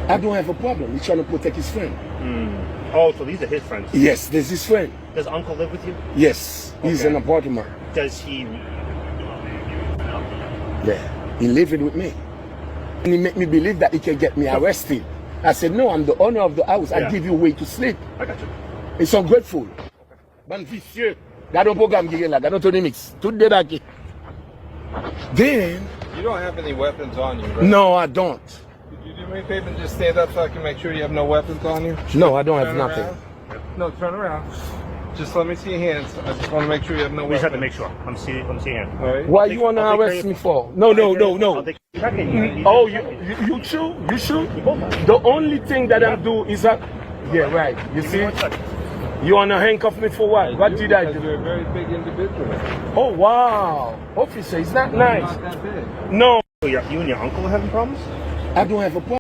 I don't have a problem. He's trying to protect his friend. Oh, so these are his friends. Yes, there's his friend. Does Uncle live with you? Yes, he's in an apartment. Does he? Yeah, he living with me. And he make me believe that he can get me arrested. I said, no, I'm the owner of the house. I give you a way to sleep. I got you. It's ungrateful. Ban vicieux. Gado program gige la, gado Tony Mix. Tout débarqué. Then. You don't have any weapons on you, right? No, I don't. Could you do me a favor and just stand up so I can make sure you have no weapons on you? No, I don't have Turn nothing. around. No, turn around. Just let me see your hands. I just want to make sure you have no We just have weapons. to make sure. I'm seeing him. All right. Why you wanna arrest me for? No. Oh, you shoot? You shoot? The only thing that I'm do is that. Yeah, right. You see? You wanna handcuff me for what? What did I Because do? you're a very big individual. Oh wow, officer, is that nice? Not that big. No, So you and your uncle are having problems? I don't have a problem.